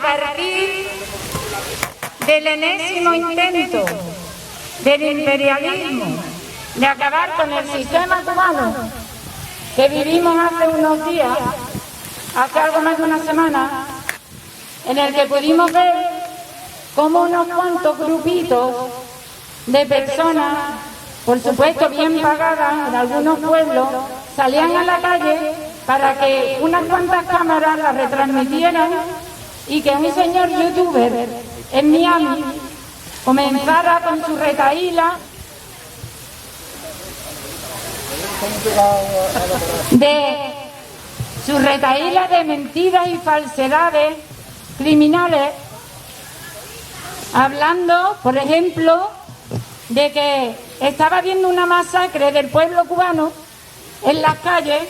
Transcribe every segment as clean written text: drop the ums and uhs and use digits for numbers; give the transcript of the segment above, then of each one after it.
A partir del enésimo intento del imperialismo de acabar con el sistema cubano que vivimos hace unos días, hace algo más de una semana, en el que pudimos ver cómo unos cuantos grupitos de personas, por supuesto bien pagadas en algunos pueblos, salían a la calle para que unas cuantas cámaras las retransmitieran y que un señor youtuber en Miami comenzara con su retahíla de mentiras y falsedades criminales, hablando, por ejemplo, de que estaba habiendo una masacre del pueblo cubano en las calles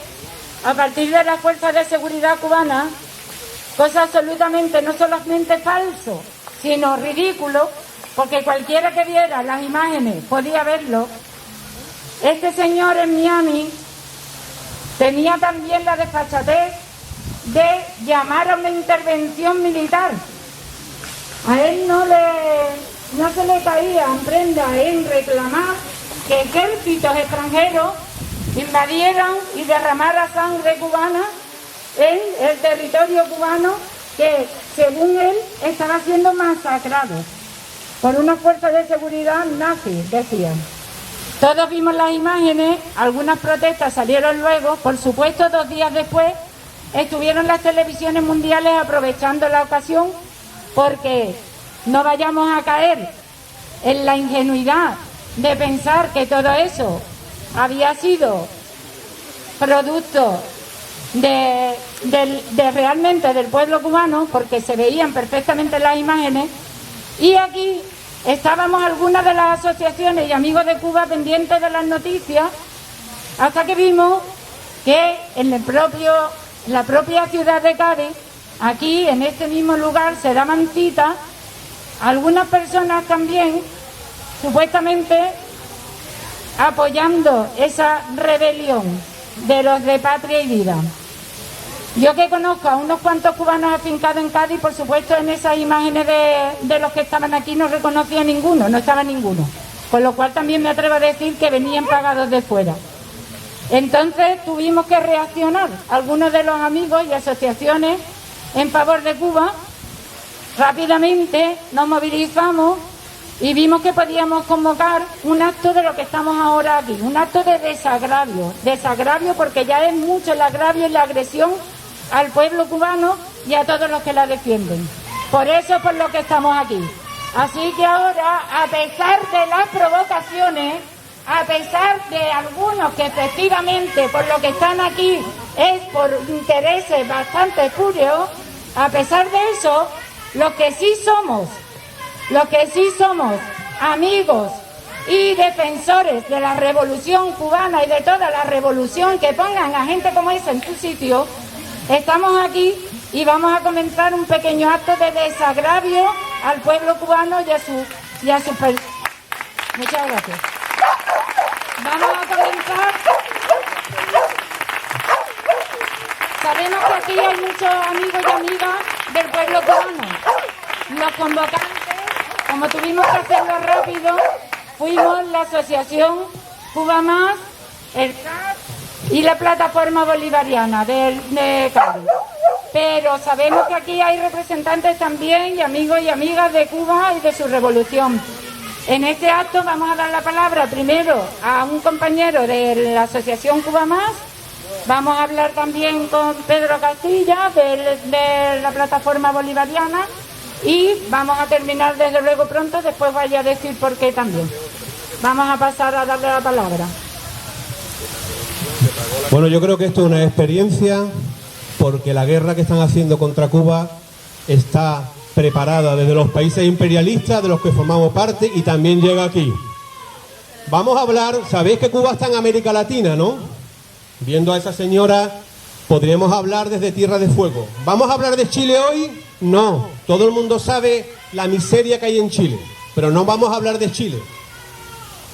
a partir de las fuerzas de seguridad cubanas, cosa absolutamente no solamente falso, sino ridículo, porque cualquiera que viera las imágenes podía verlo. Este señor en Miami tenía también la desfachatez de llamar a una intervención militar. A él no se le caía en prenda en reclamar que ejércitos extranjeros invadieran y derramaran sangre cubana en el territorio cubano que, según él, estaba siendo masacrado por unas fuerzas de seguridad nazis, decían. Todos vimos las imágenes, algunas protestas salieron luego, por supuesto 2 días después estuvieron las televisiones mundiales aprovechando la ocasión, porque no vayamos a caer en la ingenuidad de pensar que todo eso había sido producto de realmente del pueblo cubano, porque se veían perfectamente las imágenes. Y aquí estábamos algunas de las asociaciones y amigos de Cuba pendientes de las noticias, hasta que vimos que en la propia ciudad de Cádiz, aquí en este mismo lugar, se daban cita algunas personas también supuestamente apoyando esa rebelión de los de Patria y Vida. Yo que conozco a unos cuantos cubanos afincados en Cádiz, por supuesto en esas imágenes de los que estaban aquí no reconocía ninguno, no estaba ninguno. Con lo cual también me atrevo a decir que venían pagados de fuera. Entonces tuvimos que reaccionar, algunos de los amigos y asociaciones en favor de Cuba. Rápidamente nos movilizamos y vimos que podíamos convocar un acto de lo que estamos ahora aquí, un acto de desagravio porque ya es mucho el agravio y la agresión al pueblo cubano y a todos los que la defienden. Por eso es por lo que estamos aquí. Así que ahora, a pesar de las provocaciones, a pesar de algunos que efectivamente por lo que están aquí es por intereses bastante espurios, a pesar de eso, los que sí somos amigos y defensores de la revolución cubana y de toda la revolución, que pongan a gente como esa en su sitio, estamos aquí y vamos a comenzar un pequeño acto de desagravio al pueblo cubano y a su Muchas gracias. Vamos a comenzar. Sabemos que aquí hay muchos amigos y amigas del pueblo cubano. Los convocantes, como tuvimos que hacerlo rápido, fuimos la Asociación Cuba Más, el CAP y la Plataforma Bolivariana de Cádiz. Pero sabemos que aquí hay representantes también y amigos y amigas de Cuba y de su revolución. En este acto vamos a dar la palabra primero a un compañero de la Asociación Cuba Más. Vamos a hablar también con Pedro Castilla de la Plataforma Bolivariana. Y vamos a terminar desde luego pronto, después vaya a decir por qué también. Vamos a pasar a darle la palabra. Bueno, yo creo que esto es una experiencia, porque la guerra que están haciendo contra Cuba está preparada desde los países imperialistas de los que formamos parte y también llega aquí. Vamos a hablar, sabéis que Cuba está en América Latina, ¿no? Viendo a esa señora, podríamos hablar desde Tierra de Fuego. ¿Vamos a hablar de Chile hoy? No, todo el mundo sabe la miseria que hay en Chile, pero no vamos a hablar de Chile.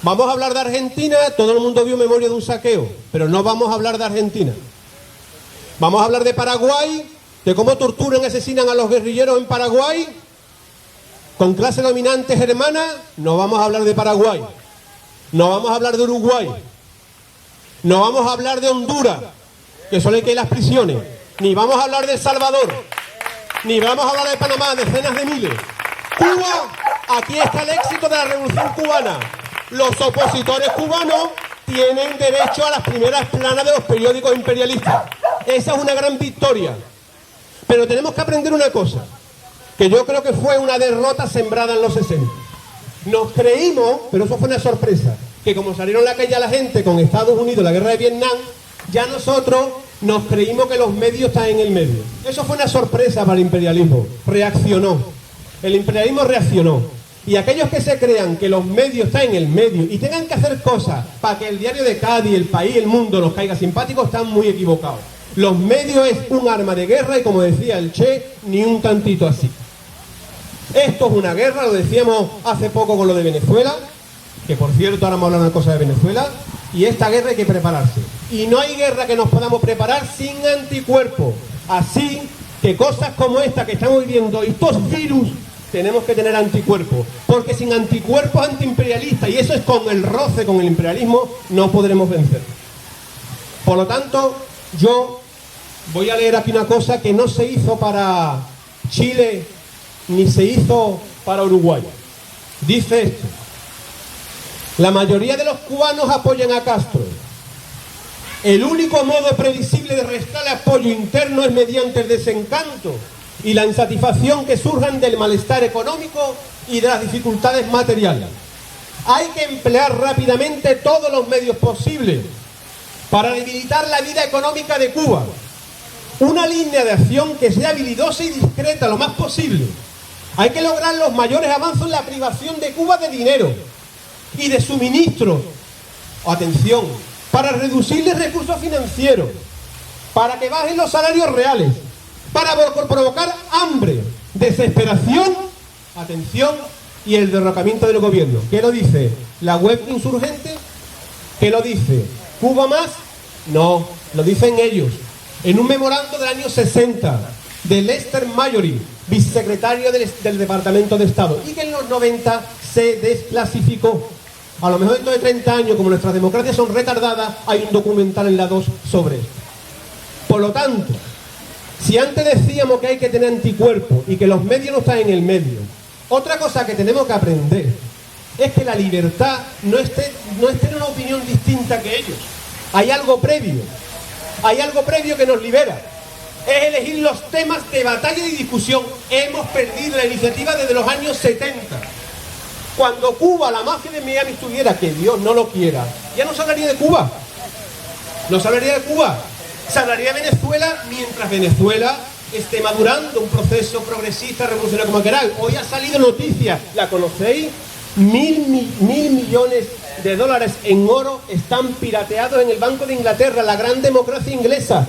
Vamos a hablar de Argentina, todo el mundo vio Memoria de un saqueo, pero no vamos a hablar de Argentina. Vamos a hablar de Paraguay, de cómo torturan y asesinan a los guerrilleros en Paraguay, con clase dominante germana, no vamos a hablar de Paraguay, no vamos a hablar de Uruguay, no vamos a hablar de Honduras, que son el que hay las prisiones, ni vamos a hablar de El Salvador, ni vamos a hablar de Panamá, decenas de miles. Cuba, aquí está el éxito de la revolución cubana. Los opositores cubanos tienen derecho a las primeras planas de los periódicos imperialistas. Esa es una gran victoria. Pero tenemos que aprender una cosa, que yo creo que fue una derrota sembrada en los 60. Nos creímos, pero eso fue una sorpresa, que como salieron a la calle la gente con Estados Unidos, la guerra de Vietnam, ya nosotros nos creímos que los medios están en el medio. Eso fue una sorpresa para el imperialismo. Reaccionó. El imperialismo reaccionó. Y aquellos que se crean que los medios están en el medio y tengan que hacer cosas para que el diario de Cádiz, el país, el mundo nos caiga simpático, están muy equivocados. Los medios es un arma de guerra y, como decía el Che, ni un tantito así. Esto es una guerra, lo decíamos hace poco con lo de Venezuela, que por cierto ahora vamos a hablar una cosa de Venezuela, y esta guerra hay que prepararse. Y no hay guerra que nos podamos preparar sin anticuerpos. Así que cosas como esta que estamos viviendo, estos virus, tenemos que tener anticuerpos, porque sin anticuerpos antiimperialistas, y eso es con el roce con el imperialismo, no podremos vencer. Por lo tanto, yo voy a leer aquí una cosa que no se hizo para Chile ni se hizo para Uruguay. Dice esto: la mayoría de los cubanos apoyan a Castro. El único modo previsible de restarle apoyo interno es mediante el desencanto y la insatisfacción que surjan del malestar económico y de las dificultades materiales. Hay que emplear rápidamente todos los medios posibles para debilitar la vida económica de Cuba. Una línea de acción que sea habilidosa y discreta lo más posible. Hay que lograr los mayores avances en la privación de Cuba de dinero y de suministros. Atención, para reducirle recursos financieros, para que bajen los salarios reales, para provocar hambre, desesperación, atención, y el derrocamiento del gobierno. ¿Qué lo dice la web insurgente? ¿Qué lo dice Cuba Más? No, lo dicen ellos, en un memorando del año 60, de Lester Mallory, vicesecretario del Departamento de Estado, y que en los 90 se desclasificó. A lo mejor dentro de 30 años, como nuestras democracias son retardadas, hay un documental en la 2 sobre esto. Por lo tanto, si antes decíamos que hay que tener anticuerpos y que los medios no están en el medio, otra cosa que tenemos que aprender es que la libertad no es tener una opinión distinta que ellos. Hay algo previo que nos libera. Es elegir los temas de batalla y discusión. Hemos perdido la iniciativa desde los años 70. Cuando Cuba, la mafia de Miami estuviera, que Dios no lo quiera, ya no se hablaría de Cuba. No se hablaría de Cuba. Se hablaría de Venezuela mientras Venezuela esté madurando un proceso progresista, revolucionario, como queráis. Hoy ha salido noticia, ¿la conocéis? Mil millones de dólares en oro están pirateados en el Banco de Inglaterra, la gran democracia inglesa.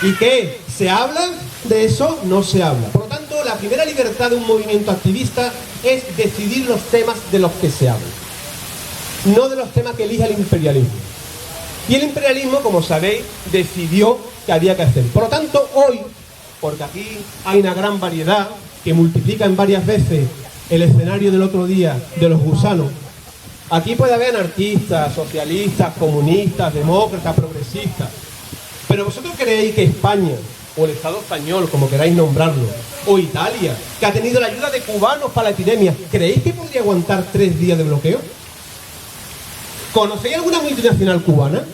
¿Y qué? ¿Se habla de eso? No se habla. Por lo tanto, la primera libertad de un movimiento activista es decidir los temas de los que se habla, no de los temas que elija el imperialismo. Y el imperialismo, como sabéis, decidió que había que hacer. Por lo tanto, hoy, porque aquí hay una gran variedad que multiplica en varias veces el escenario del otro día de los gusanos, aquí puede haber anarquistas, socialistas, comunistas, demócratas, progresistas. Pero vosotros creéis que España, o el Estado español, como queráis nombrarlo, o Italia, que ha tenido la ayuda de cubanos para la epidemia, ¿creéis que podría aguantar 3 días de bloqueo? ¿Conocéis alguna multinacional cubana?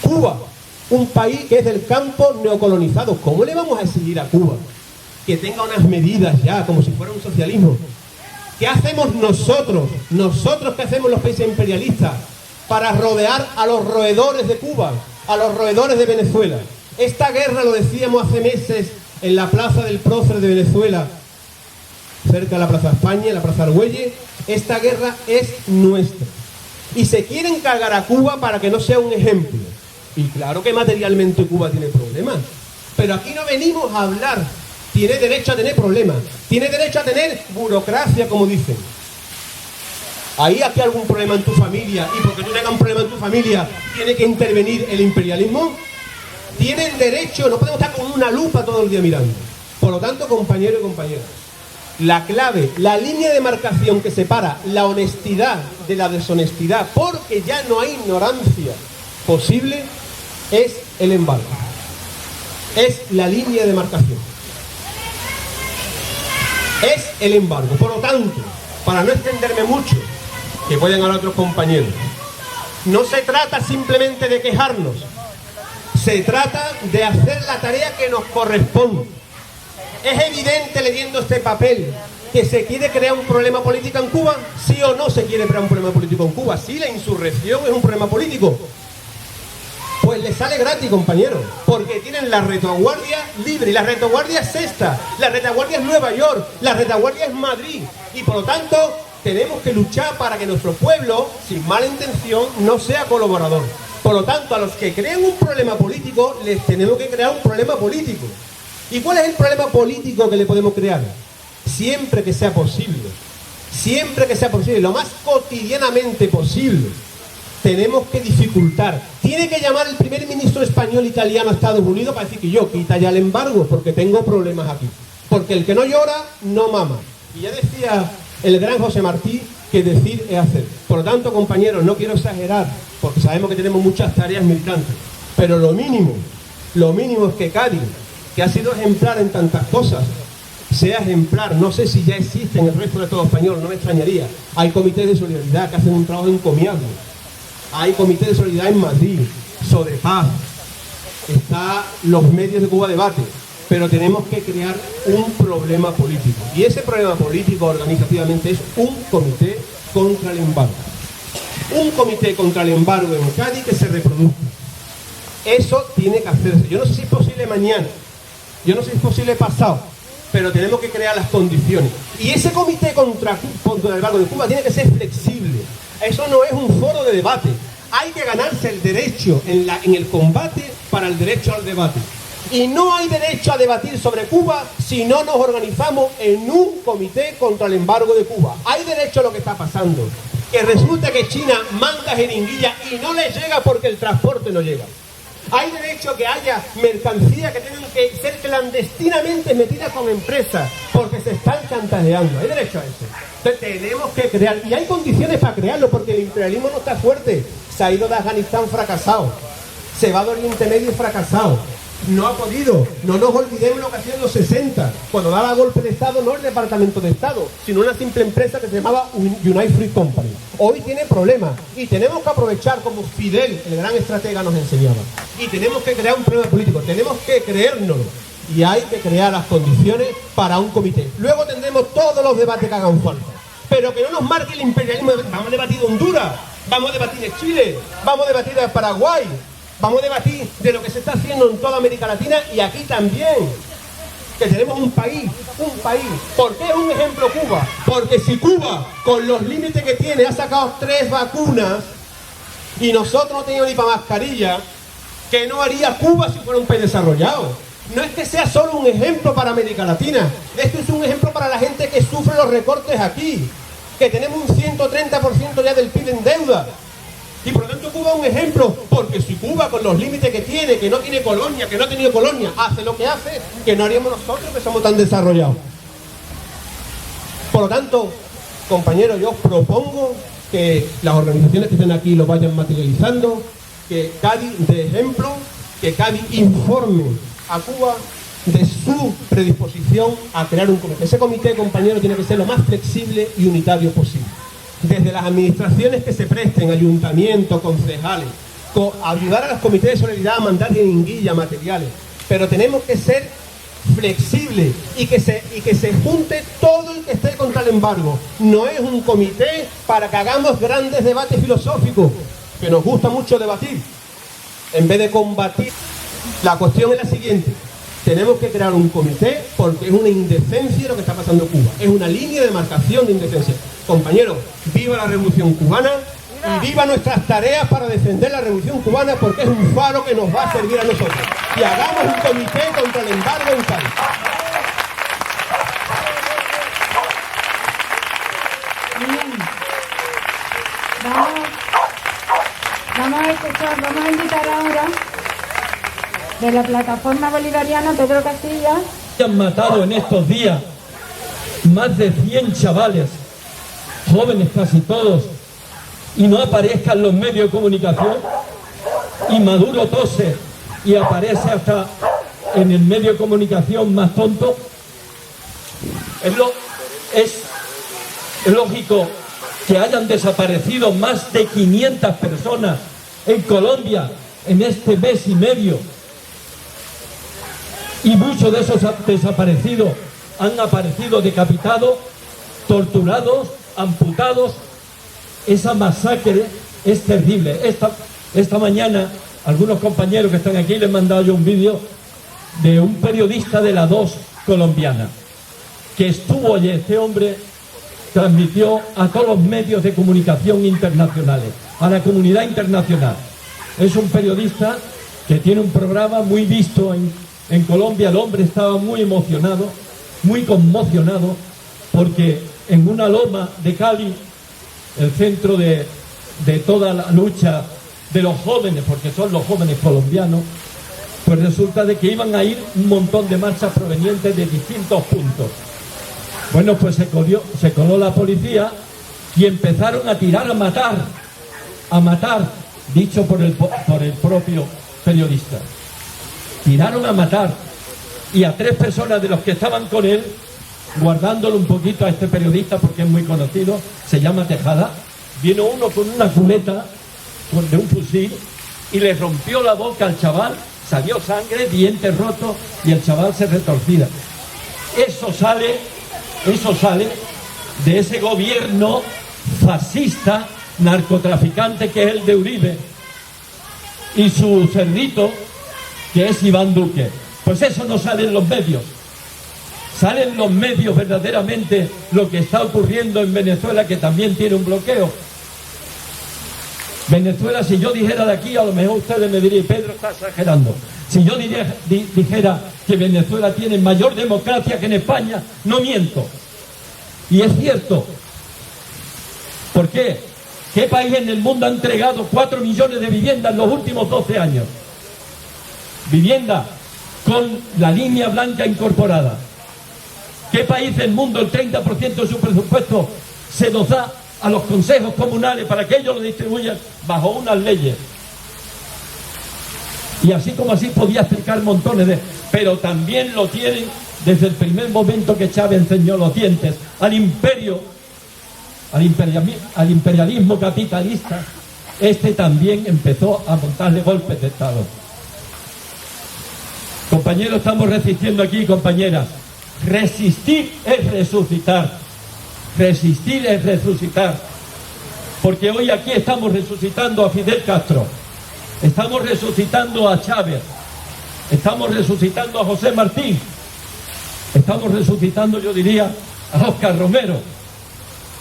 Cuba, un país que es del campo neocolonizado. ¿Cómo le vamos a exigir a Cuba que tenga unas medidas ya, como si fuera un socialismo? ¿Qué hacemos nosotros? ¿Nosotros qué hacemos los países imperialistas para rodear a los roedores de Cuba, a los roedores de Venezuela? Esta guerra, lo decíamos hace meses, en la plaza del Prócer de Venezuela, cerca de la Plaza España, en la Plaza Argüelles, esta guerra es nuestra. Y se quieren cargar a Cuba para que no sea un ejemplo. Y claro que materialmente Cuba tiene problemas, pero aquí no venimos a hablar. Tiene derecho a tener problemas, tiene derecho a tener burocracia, como dicen. ¿Hay aquí algún problema en tu familia? Y porque tú tengas un problema en tu familia, ¿tiene que intervenir el imperialismo? tienen derecho, no podemos estar con una lupa todo el día mirando. Por lo tanto, compañeros y compañeras, la clave, la línea de marcación que separa la honestidad de la deshonestidad, porque ya no hay ignorancia posible, es el embargo. Es la línea de marcación. Es el embargo. Por lo tanto, para no extenderme mucho, que pueden hablar otros compañeros, no se trata simplemente de quejarnos, se trata de hacer la tarea que nos corresponde. Es evidente leyendo este papel que se quiere crear un problema político en Cuba. ¿Sí o no se quiere crear un problema político en Cuba? Sí, la insurrección es un problema político. Pues les sale gratis, compañeros, porque tienen la retaguardia libre, y la retaguardia es esta, la retaguardia es Nueva York, la retaguardia es Madrid, y por lo tanto tenemos que luchar para que nuestro pueblo, sin mala intención, no sea colaborador. Por lo tanto, a los que crean un problema político, les tenemos que crear un problema político. ¿Y cuál es el problema político que le podemos crear? Siempre que sea posible, lo más cotidianamente posible, tenemos que dificultar. Tiene que llamar el primer ministro español italiano a Estados Unidos para decir que yo quita ya el embargo porque tengo problemas aquí. Porque el que no llora, no mama. Y ya decía el gran José Martí que decir es hacer. Por lo tanto, compañeros, no quiero exagerar, porque sabemos que tenemos muchas tareas militantes, pero lo mínimo es que Cádiz, que ha sido ejemplar en tantas cosas, sea ejemplar. No sé si ya existe en el resto de todo español, no me extrañaría. Hay comités de solidaridad que hacen un trabajo encomiable. Hay comités de solidaridad en Madrid, Sodepaz, está los medios de Cuba Debate, pero tenemos que crear un problema político. Y ese problema político organizativamente es un comité contra el embargo. Un comité contra el embargo en Cádiz que se reproduzca. Eso tiene que hacerse. Yo no sé si es posible mañana, yo no sé si es posible pasado, pero tenemos que crear las condiciones. Y ese comité contra el embargo de Cuba tiene que ser flexible. Eso no es un foro de debate. Hay que ganarse el derecho en el combate para el derecho al debate. Y no hay derecho a debatir sobre Cuba si no nos organizamos en un comité contra el embargo de Cuba. Hay derecho a lo que está pasando. Que resulta que China manda jeringuilla y no le llega porque el transporte no llega. Hay derecho a que haya mercancías que tienen que ser clandestinamente metidas con empresas porque se están chantajeando. Hay derecho a eso. Entonces tenemos que crear, y hay condiciones para crearlo, porque el imperialismo no está fuerte. Se ha ido de Afganistán fracasado, se va de Oriente Medio fracasado, no ha podido. No nos olvidemos lo que hacía en los 60, cuando daba golpe de Estado, no el Departamento de Estado, sino una simple empresa que se llamaba United Fruit Company. Hoy tiene problemas y tenemos que aprovechar, como Fidel, el gran estratega, nos enseñaba. Y tenemos que crear un problema político, tenemos que creérnoslo. Y hay que crear las condiciones para un comité. Luego tendremos todos los debates que hagan falta. Pero que no nos marque el imperialismo. Vamos a debatir de Honduras, vamos a debatir de Chile, vamos a debatir de Paraguay, vamos a debatir de lo que se está haciendo en toda América Latina y aquí también. Que tenemos un país. ¿Por qué es un ejemplo Cuba? Porque si Cuba, con los límites que tiene, ha sacado 3 vacunas y nosotros no teníamos ni para mascarilla, ¿qué no haría Cuba si fuera un país desarrollado? No es que sea solo un ejemplo para América Latina, esto es un ejemplo para la gente que sufre los recortes aquí, que tenemos un 130% ya del PIB en deuda. Y por lo tanto Cuba es un ejemplo, porque si Cuba, con los límites que tiene, que no tiene colonia, que no ha tenido colonia, hace lo que hace, que no haríamos nosotros que somos tan desarrollados. Por lo tanto, compañeros, yo os propongo que las organizaciones que estén aquí lo vayan materializando, que Cádiz dé ejemplo, que Cádiz informe a Cuba de su predisposición a crear un comité. Ese comité, compañero, tiene que ser lo más flexible y unitario posible. Desde las administraciones que se presten, ayuntamientos, concejales, ayudar a los comités de solidaridad a mandar jeringuillas, materiales. Pero tenemos que ser flexibles y que se junte todo el que esté contra el embargo. No es un comité para que hagamos grandes debates filosóficos, que nos gusta mucho debatir, en vez de combatir. La cuestión es la siguiente: tenemos que crear un comité porque es una indecencia lo que está pasando en Cuba. Es una línea de marcación de indecencia. Compañeros, viva la Revolución Cubana y viva nuestras tareas para defender la Revolución Cubana, porque es un faro que nos va a servir a nosotros. Y hagamos un comité contra el embargo en Cádiz. Vamos a escuchar, vamos a invitar ahora. de la plataforma bolivariana, Pedro Castilla. Han matado en estos días más de 100 chavales, jóvenes casi todos, y no aparezcan los medios de comunicación, y Maduro tose y aparece hasta en el medio de comunicación más tonto. Es lógico que hayan desaparecido más de 500 personas en Colombia en este mes y medio, y muchos de esos desaparecidos han aparecido decapitados, torturados, amputados. Esa masacre es terrible. Esta mañana algunos compañeros que están aquí les he mandado yo un vídeo de un periodista de la 2 colombiana que estuvo allí. Este hombre transmitió a todos los medios de comunicación internacionales, a la comunidad internacional. Es un periodista que tiene un programa muy visto en Colombia. El hombre estaba muy emocionado, muy conmocionado, porque en una loma de Cali, el centro de toda la lucha de los jóvenes, porque son los jóvenes colombianos, pues resulta de que iban a ir un montón de marchas provenientes de distintos puntos. Bueno, pues se coló la policía y empezaron a tirar, a matar, dicho por el propio periodista. Tiraron a matar, y a 3 personas de los que estaban con él, guardándolo un poquito a este periodista porque es muy conocido, se llama Tejada. Vino uno con una cuneta de un fusil y le rompió la boca al chaval, salió sangre, dientes rotos, y el chaval se retorcía. Eso sale de ese gobierno fascista, narcotraficante, que es el de Uribe, y su cerdito, que es Iván Duque. Pues eso no sale en los medios. Sale en los medios verdaderamente lo que está ocurriendo en Venezuela, que también tiene un bloqueo. Venezuela, si yo dijera de aquí, a lo mejor ustedes me dirían: Pedro está exagerando. Si yo dijera que Venezuela tiene mayor democracia que en España, no miento. Y es cierto. ¿Por qué? ¿Qué país en el mundo ha entregado 4 millones de viviendas en los últimos 12 años? Vivienda con la línea blanca incorporada. ¿Qué país del mundo el 30% de su presupuesto se los da a los consejos comunales para que ellos lo distribuyan bajo unas leyes? Y así como así podía explicar montones de... Pero también lo tienen desde el primer momento que Chávez enseñó los dientes al imperialismo capitalista. Este también empezó a montarle golpes de Estado. Compañeros, estamos resistiendo aquí, compañeras. Resistir es resucitar. Resistir es resucitar. Porque hoy aquí estamos resucitando a Fidel Castro. Estamos resucitando a Chávez. Estamos resucitando a José Martín. Estamos resucitando, yo diría, a Oscar Romero,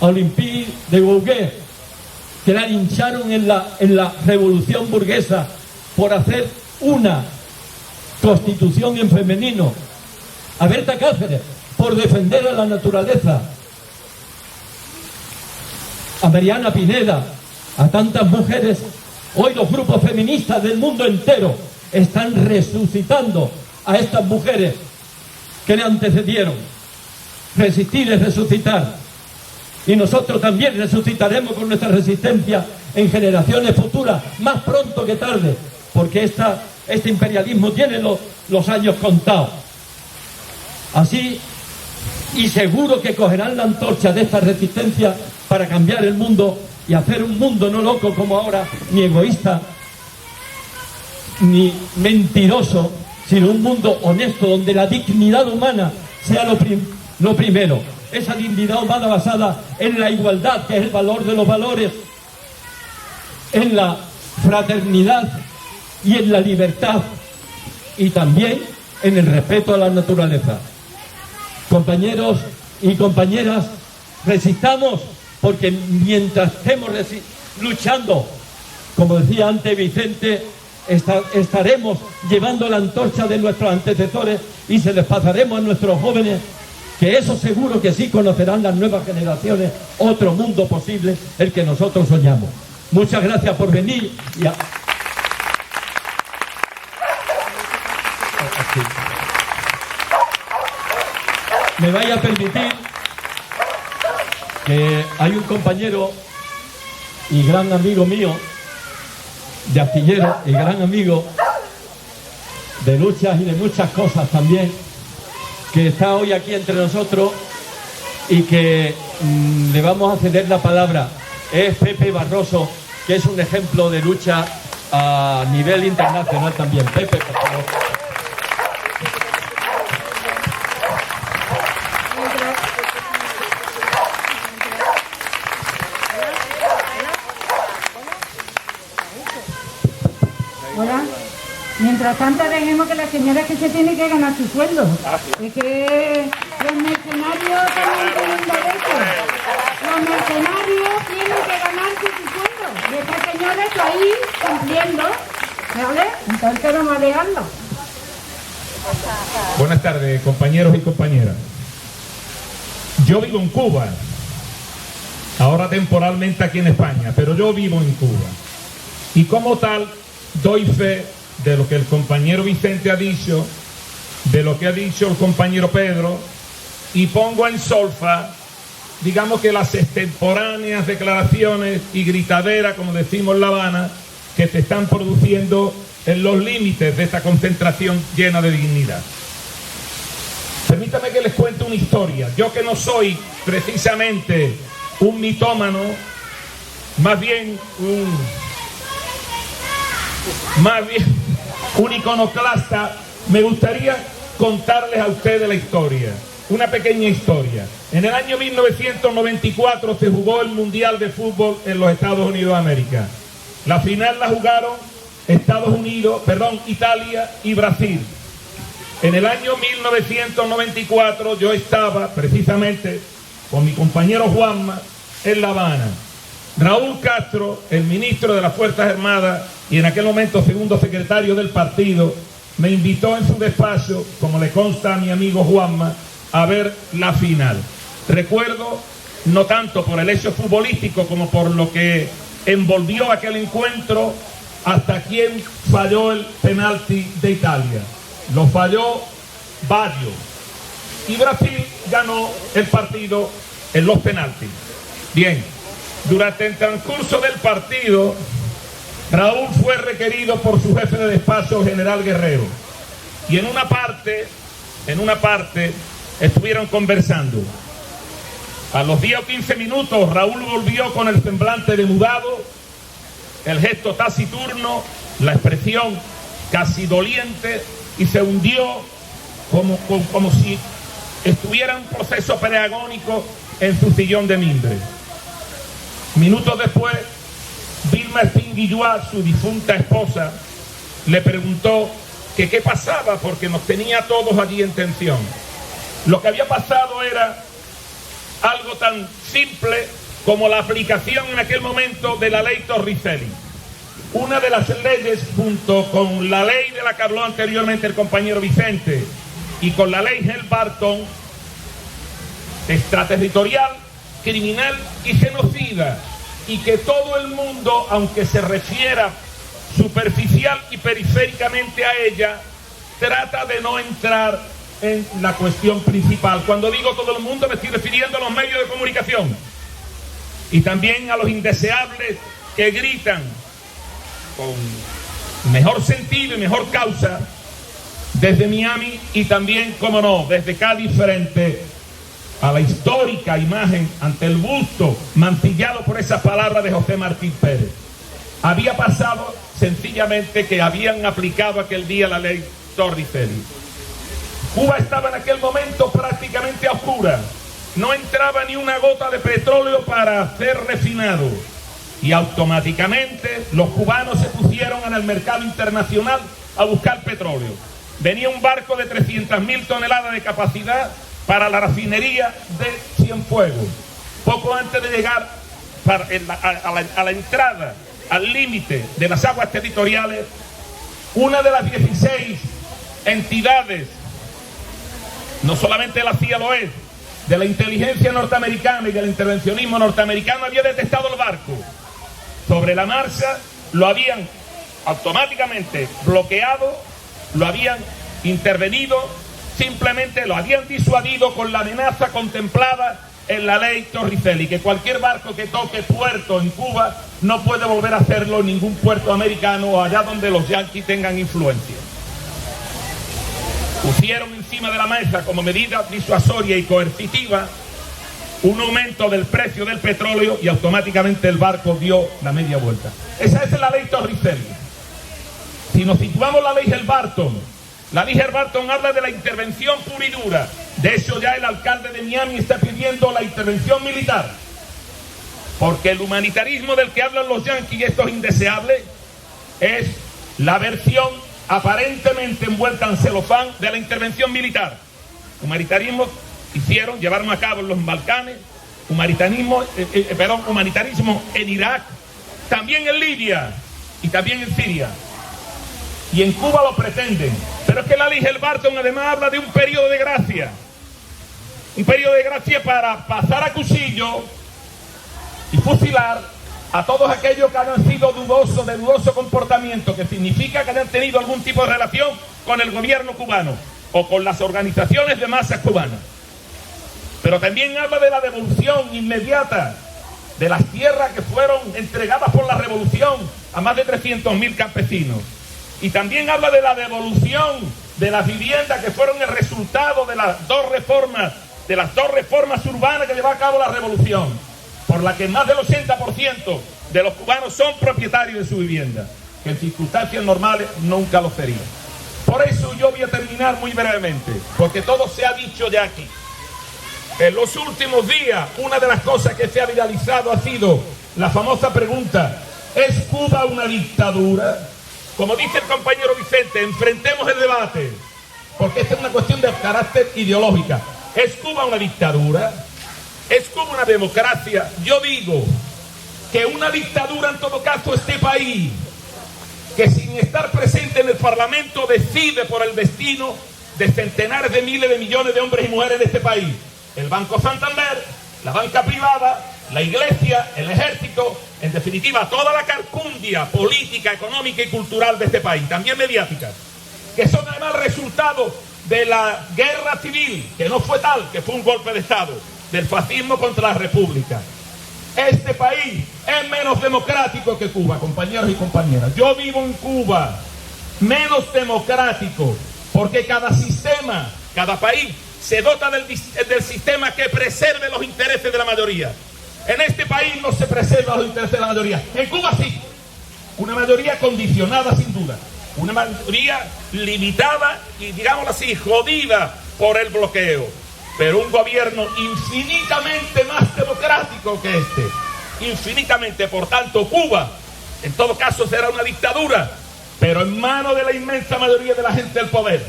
a Olympe de Gouguet, que la lincharon en la revolución burguesa por hacer una constitución en femenino. A Berta Cáceres, por defender a la naturaleza. A Mariana Pineda, a tantas mujeres. Hoy los grupos feministas del mundo entero están resucitando a estas mujeres que le antecedieron. Resistir es resucitar. Y nosotros también resucitaremos con nuestra resistencia en generaciones futuras, más pronto que tarde, porque este imperialismo tiene los años contados. Así, y seguro que cogerán la antorcha de esta resistencia para cambiar el mundo y hacer un mundo no loco como ahora, ni egoísta, ni mentiroso, sino un mundo honesto, donde la dignidad humana sea lo primero. Esa dignidad humana basada en la igualdad, que es el valor de los valores, en la fraternidad y en la libertad, y también en el respeto a la naturaleza. Compañeros y compañeras, resistamos, porque mientras estemos luchando, como decía antes Vicente, estaremos llevando la antorcha de nuestros antecesores y se les pasaremos a nuestros jóvenes, que eso seguro que sí conocerán las nuevas generaciones, otro mundo posible, el que nosotros soñamos. Muchas gracias por venir. Sí. Me vaya a permitir que hay un compañero y gran amigo mío de astillero y gran amigo de luchas y de muchas cosas también, que está hoy aquí entre nosotros y que le vamos a ceder la palabra. Es Pepe Barroso, que es un ejemplo de lucha a nivel internacional también. Pepe, por favor. Hola. Mientras tanto, dejemos que la señora que se tiene que ganar su sueldo. Es que los mercenarios también tienen derecho. Los mercenarios tienen que ganarse su sueldo. Y esta señora está ahí cumpliendo. ¿Vale? Entonces vamos a dejarlo. Buenas tardes, compañeros y compañeras. Yo vivo en Cuba, ahora temporalmente aquí en España, pero yo vivo en Cuba. Y como tal, doy fe de lo que el compañero Vicente ha dicho, de lo que ha dicho el compañero Pedro, y pongo en solfa, digamos que las extemporáneas declaraciones y gritadera, como decimos en La Habana, que se están produciendo en los límites de esta concentración llena de dignidad. Permítame que les cuente una historia. Yo, que no soy precisamente un mitómano, más bien un iconoclasta, me gustaría contarles a ustedes la historia, una pequeña historia. En el año 1994 se jugó el Mundial de Fútbol en los Estados Unidos de América. La final la jugaron Italia y Brasil. En el año 1994 yo estaba precisamente con mi compañero Juanma en La Habana. Raúl Castro, el ministro de las Fuerzas Armadas y en aquel momento segundo secretario del partido, me invitó en su despacho, como le consta a mi amigo Juanma, a ver la final. Recuerdo, no tanto por el hecho futbolístico como por lo que envolvió aquel encuentro, hasta quién falló el penalti de Italia. Lo falló Baggio. Y Brasil ganó el partido en los penaltis. Bien, durante el transcurso del partido, Raúl fue requerido por su jefe de despacho, general Guerrero. Y en una parte estuvieron conversando. A los 10 o 15 minutos, Raúl volvió con el semblante demudado, el gesto taciturno, la expresión casi doliente, y se hundió como si estuviera en un proceso pedagógico en su sillón de mimbre. Minutos después, Vilma Espinguilloa, su difunta esposa, le preguntó que qué pasaba, porque nos tenía a todos allí en tensión. Lo que había pasado era algo tan simple como la aplicación en aquel momento de la ley Torricelli. Una de las leyes, junto con la ley de la que habló anteriormente el compañero Vicente, y con la ley Helm-Barton, extraterritorial, criminal y genocida, y que todo el mundo, aunque se refiera superficial y periféricamente a ella, trata de no entrar en la cuestión principal. Cuando digo todo el mundo, me estoy refiriendo a los medios de comunicación y también a los indeseables que gritan con mejor sentido y mejor causa desde Miami y también, como no, desde Cádiz, frente a la histórica imagen ante el busto mancillado por esa palabra de José Martín Pérez. Había pasado sencillamente que habían aplicado aquel día la ley Torricelli. Cuba estaba en aquel momento prácticamente a oscuras. No entraba ni una gota de petróleo para ser refinado. Y automáticamente los cubanos se pusieron en el mercado internacional a buscar petróleo. Venía un barco de 300.000 toneladas de capacidad para la refinería de Cienfuegos. Poco antes de llegar a la entrada, al límite de las aguas territoriales, una de las 16 entidades, no solamente la CIA lo es, de la inteligencia norteamericana y del intervencionismo norteamericano, había detectado el barco. Sobre la marcha lo habían automáticamente bloqueado, lo habían intervenido, simplemente lo habían disuadido con la amenaza contemplada en la ley Torricelli, que cualquier barco que toque puerto en Cuba no puede volver a hacerlo en ningún puerto americano o allá donde los yanquis tengan influencia. Pusieron encima de la mesa como medida disuasoria y coercitiva un aumento del precio del petróleo y automáticamente el barco dio la media vuelta. Esa es la ley Torricelli. Si nos situamos la ley Helbarton habla de la intervención pura y dura. De hecho, ya el alcalde de Miami está pidiendo la intervención militar. Porque el humanitarismo del que hablan los yanquis, y esto es indeseable, es la versión aparentemente envuelta en celofán de la intervención militar. Humanitarismo llevaron a cabo en los Balcanes, humanitarismo en Irak, también en Libia y también en Siria. Y en Cuba lo pretenden. Pero es que la ley Helbarton además habla de un periodo de gracia. Un periodo de gracia para pasar a cuchillo y fusilar a todos aquellos que hayan sido dudosos, de dudoso comportamiento, que significa que hayan tenido algún tipo de relación con el gobierno cubano o con las organizaciones de masas cubanas. Pero también habla de la devolución inmediata de las tierras que fueron entregadas por la revolución a más de 300.000 campesinos. Y también habla de la devolución de las viviendas que fueron el resultado de las dos reformas urbanas que llevó a cabo la revolución, por la que más del 80% de los cubanos son propietarios de su vivienda, que en circunstancias normales nunca lo serían. Por eso yo voy a terminar muy brevemente, porque todo se ha dicho ya aquí. En los últimos días, una de las cosas que se ha viralizado ha sido la famosa pregunta: ¿es Cuba una dictadura? Como dice el compañero Vicente, enfrentemos el debate, porque esta es una cuestión de carácter ideológica. ¿Es Cuba una dictadura? ¿Es Cuba una democracia? Yo digo que una dictadura en todo caso este país, que sin estar presente en el Parlamento decide por el destino de centenares de miles de millones de hombres y mujeres de este país. El Banco Santander, la banca privada, la iglesia, el ejército, en definitiva toda la carcundia política, económica y cultural de este país, también mediática, que son además resultado de la guerra civil, que no fue tal, que fue un golpe de Estado, del fascismo contra la república. Este país es menos democrático que Cuba, compañeros y compañeras. Yo vivo en Cuba, menos democrático, porque cada sistema, cada país se dota del sistema que preserve los intereses de la mayoría. En este país no se preservan los intereses de la mayoría. En Cuba sí. Una mayoría condicionada sin duda. Una mayoría limitada y, digámoslo así, jodida por el bloqueo. Pero un gobierno infinitamente más democrático que este. Infinitamente. Por tanto, Cuba, en todo caso, será una dictadura, pero en manos de la inmensa mayoría de la gente del poder.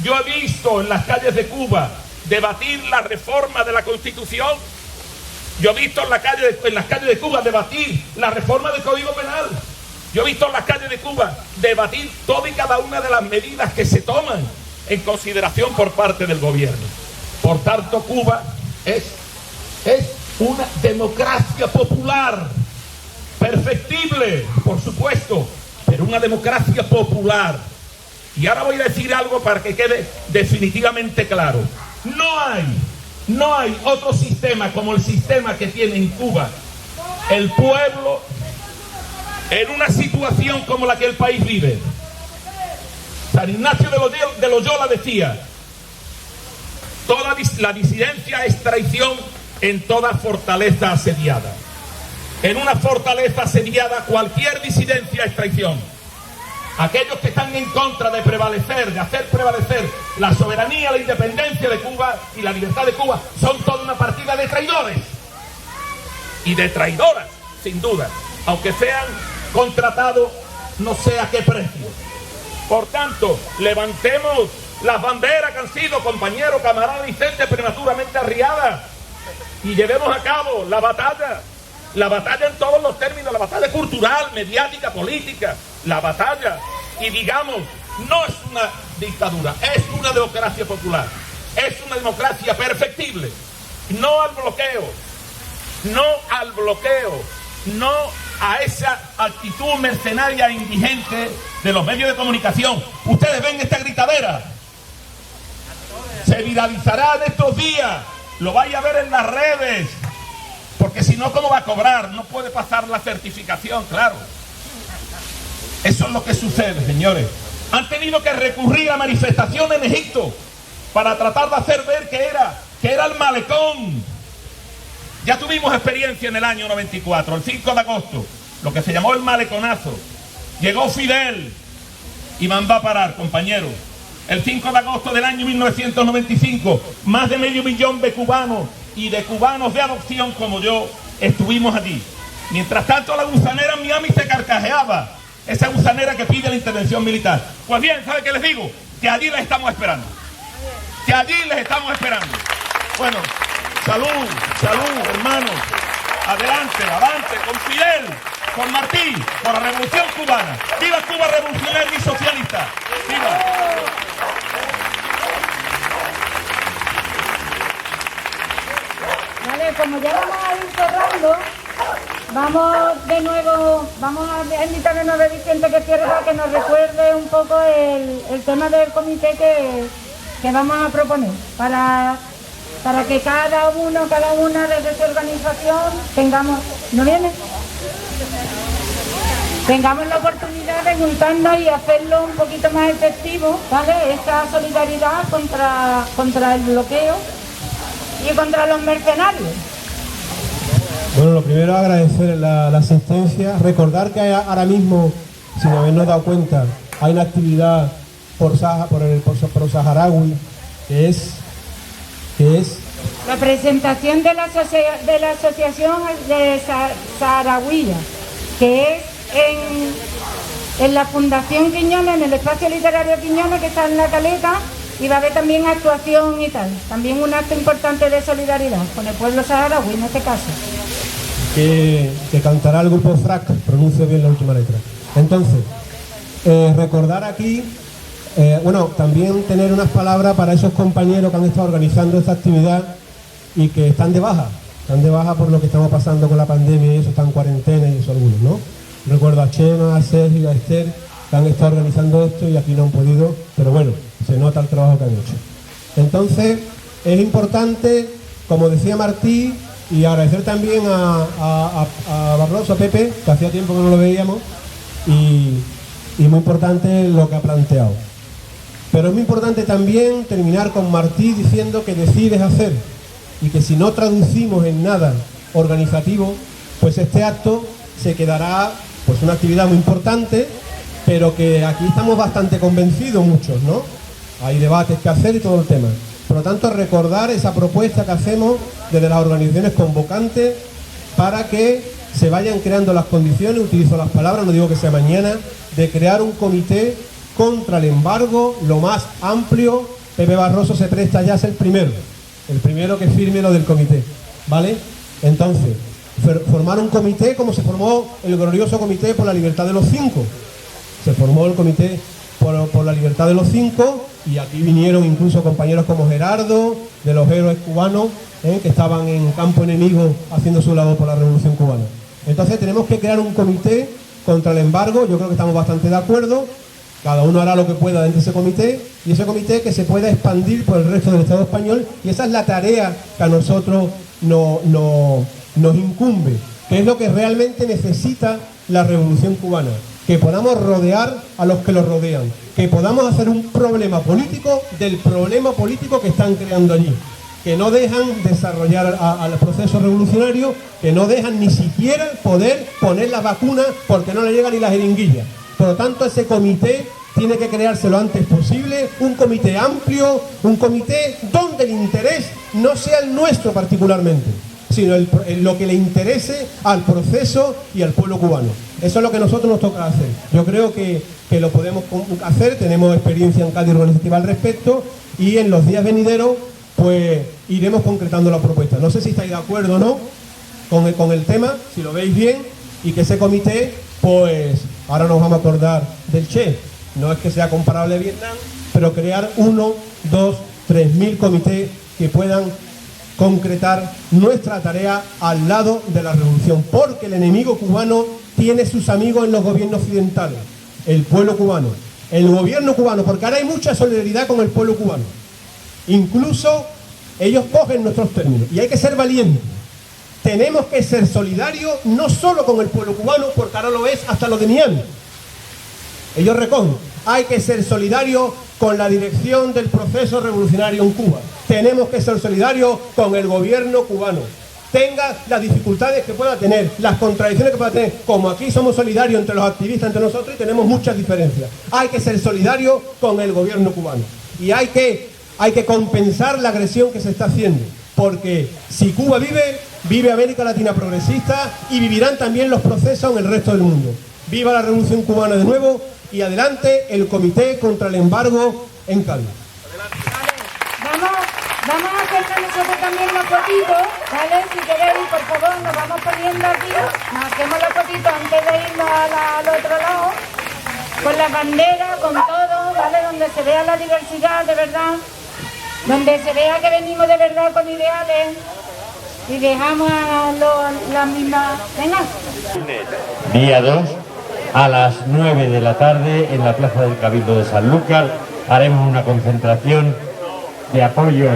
Yo he visto en las calles de Cuba debatir la reforma de la Constitución. Yo he visto en las calles de Cuba debatir la reforma del Código Penal. Yo he visto en las calles de Cuba debatir toda y cada una de las medidas que se toman en consideración por parte del gobierno. Por tanto, Cuba es una democracia popular, perfectible, por supuesto, pero una democracia popular. Y ahora voy a decir algo para que quede definitivamente claro. No hay otro sistema como el sistema que tiene en Cuba el pueblo en una situación como la que el país vive. San Ignacio de Loyola decía: toda la disidencia es traición en toda fortaleza asediada. En una fortaleza asediada cualquier disidencia es traición. Aquellos que están en contra de hacer prevalecer la soberanía, la independencia de Cuba y la libertad de Cuba, son toda una partida de traidores y de traidoras, sin duda, aunque sean contratados no sé a qué precio. Por tanto, levantemos las banderas que han sido, compañero, camarada Vicente, prematuramente arriadas, y llevemos a cabo la batalla en todos los términos, la batalla cultural, mediática, política, la batalla, y digamos, no es una dictadura, es una democracia popular, es una democracia perfectible, no al bloqueo, no a esa actitud mercenaria e indigente de los medios de comunicación. Ustedes ven esta gritadera, viralizará en estos días, lo vais a ver en las redes, porque si no, ¿cómo va a cobrar? No puede pasar la certificación, claro. Eso es lo que sucede, señores. Han tenido que recurrir a manifestaciones en Egipto para tratar de hacer ver que era el malecón. Ya tuvimos experiencia en el año 94, el 5 de agosto, lo que se llamó el maleconazo. Llegó Fidel y mandó a parar, compañeros. El 5 de agosto del año 1995, más de 500 000 de cubanos y de cubanos de adopción como yo estuvimos allí. Mientras tanto, la gusanera en Miami se carcajeaba. Esa gusanera que pide la intervención militar. Pues bien, ¿sabe qué les digo? Que allí les estamos esperando. Que allí les estamos esperando. Bueno, salud, hermanos. Adelante, avante, con Fidel, con Martí, por la revolución cubana. ¡Viva Cuba revolucionaria y socialista! ¡Viva! Vale, como ya vamos a ir cerrando, vamos de nuevo, vamos a invitar de nuevo a Vicente que cierre para que nos recuerde un poco el tema del comité que vamos a proponer para que cada una desde su organización tengamos, ¿no viene? Tengamos la oportunidad de juntarnos y hacerlo un poquito más efectivo, ¿vale? Esta solidaridad contra el bloqueo y contra los mercenarios. Bueno, lo primero agradecer la asistencia, recordar que ahora mismo, sin habernos dado cuenta, hay una actividad por saharaui que es la presentación de la asociación de Saharaui, que es en la Fundación Quiñones, en el espacio literario Quiñones, que está en La Caleta, y va a haber también actuación y tal. También un acto importante de solidaridad con el pueblo saharaui en este caso. Que cantará el grupo FRAC, pronuncio bien la última letra. Entonces, recordar aquí, también tener unas palabras para esos compañeros que han estado organizando esta actividad y que están de baja por lo que estamos pasando con la pandemia y eso, están en cuarentena y eso algunos, ¿no? Recuerdo a Chema, a Sergio, a Esther, que han estado organizando esto y aquí no han podido, pero bueno, se nota el trabajo que han hecho. Entonces, es importante, como decía Martí, y agradecer también a Barroso, a Pepe, que hacía tiempo que no lo veíamos, y muy importante lo que ha planteado. Pero es muy importante también terminar con Martí diciendo que decides hacer, y que si no traducimos en nada organizativo, pues este acto se quedará pues una actividad muy importante, pero que aquí estamos bastante convencidos muchos, ¿no? Hay debates que hacer y todo el tema. Por lo tanto, recordar esa propuesta que hacemos desde las organizaciones convocantes para que se vayan creando las condiciones, utilizo las palabras, no digo que sea mañana, de crear un comité contra el embargo lo más amplio. Pepe Barroso se presta ya a ser el primero que firme lo del comité, ¿vale? Entonces, formar un comité como se formó el glorioso Comité por la Libertad de los Cinco. Se formó el Comité por la Libertad de los Cinco y aquí vinieron incluso compañeros como Gerardo, de los héroes cubanos, que estaban en campo enemigo haciendo su labor por la Revolución Cubana. Entonces tenemos que crear un comité contra el embargo, yo creo que estamos bastante de acuerdo, cada uno hará lo que pueda dentro de ese comité, y ese comité que se pueda expandir por el resto del Estado español, y esa es la tarea que a nosotros nos incumbe, que es lo que realmente necesita la Revolución Cubana, que podamos rodear a los que lo rodean, que podamos hacer un problema político del problema político que están creando allí, que no dejan desarrollar al proceso revolucionario, que no dejan ni siquiera poder poner las vacunas porque no le llega ni la jeringuilla. Por lo tanto, ese comité tiene que crearse lo antes posible, un comité amplio, un comité donde el interés no sea el nuestro particularmente, sino lo que le interese al proceso y al pueblo cubano. Eso es lo que a nosotros nos toca hacer. Yo creo que lo podemos hacer, tenemos experiencia en Cádiz organizativa al respecto, y en los días venideros pues iremos concretando la propuesta. No sé si estáis de acuerdo o no con el tema, si lo veis bien, y que ese comité, pues ahora nos vamos a acordar del Che. No es que sea comparable a Vietnam, pero crear 1, 2, 3.000 comités que puedan concretar nuestra tarea al lado de la revolución, porque el enemigo cubano tiene sus amigos en los gobiernos occidentales, el pueblo cubano, el gobierno cubano, porque ahora hay mucha solidaridad con el pueblo cubano. Incluso ellos cogen nuestros términos y hay que ser valientes. Tenemos que ser solidarios no solo con el pueblo cubano, porque ahora lo es hasta lo de Miami. Ellos recogen, hay que ser solidarios con la dirección del proceso revolucionario en Cuba. Tenemos que ser solidarios con el gobierno cubano. Tenga las dificultades que pueda tener, las contradicciones que pueda tener, como aquí somos solidarios entre los activistas, entre nosotros, y tenemos muchas diferencias. Hay que ser solidarios con el gobierno cubano. Y hay que compensar la agresión que se está haciendo, porque si Cuba vive, vive América Latina progresista y vivirán también los procesos en el resto del mundo. Viva la Revolución Cubana de nuevo y adelante el Comité contra el Embargo en Cádiz. Vamos a hacer nosotros también una fotito, ¿vale? Si queréis, por favor, nos vamos poniendo aquí, nos hacemos la fotito antes de irnos al otro lado, con la bandera, con todo, ¿vale? Donde se vea la diversidad de verdad, donde se vea que venimos de verdad con ideales y dejamos a las mismas... Venga. Día 2, a las 9 de la tarde, en la Plaza del Cabildo de Sanlúcar, haremos una concentración de apoyo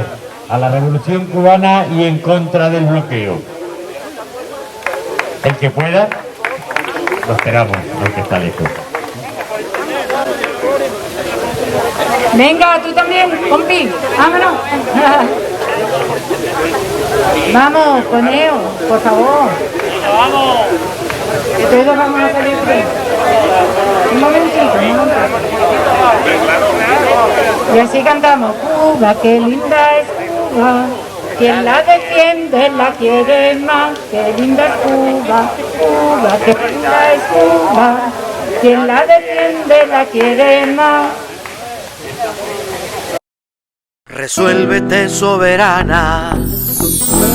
a la Revolución Cubana y en contra del bloqueo. El que pueda, lo esperamos, aunque está lejos. Venga, tú también, compi, vámonos. Vamos, Coneo, por favor. Vamos. Que todos vamos a salir bien. Un momentito. Y así cantamos. Cuba, qué linda es Cuba. Quien la defiende la quiere más. Qué linda es Cuba. Cuba, qué linda es Cuba. Quien la defiende la quiere más. Resuélvete, soberana,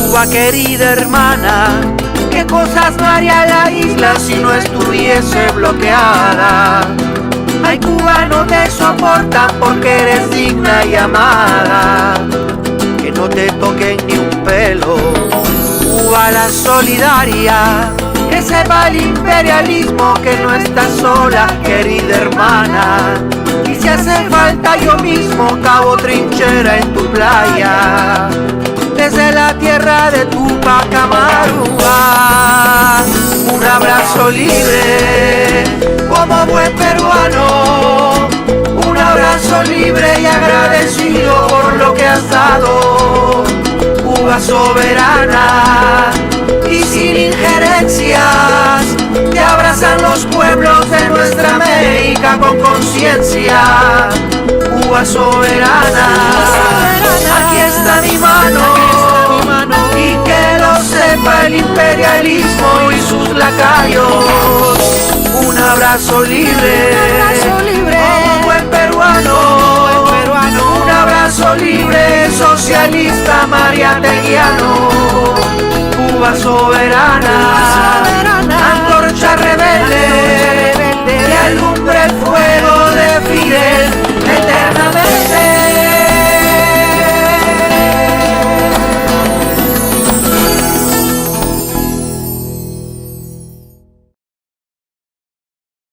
Cuba querida hermana. ¿Qué cosas no haría la isla si no estuviese bloqueada? Ay, Cuba, no te soportan porque eres digna y amada. Que no te toquen ni un pelo. Cuba la solidaria, que sepa el imperialismo que no estás sola, querida hermana. Y si hace falta yo mismo cavo trinchera en tu playa, desde la tierra de Tupac Amaruba. Un abrazo libre como buen peruano, un abrazo libre y agradecido por lo que has dado. Cuba soberana y sin injerencias, te abrazan los pueblos de nuestra América con conciencia. Cuba soberana, aquí está mi mano, y que lo sepa el imperialismo y sus lacayos. Un abrazo libre, como buen peruano, un abrazo libre, socialista mariateguiano. Cuba soberana,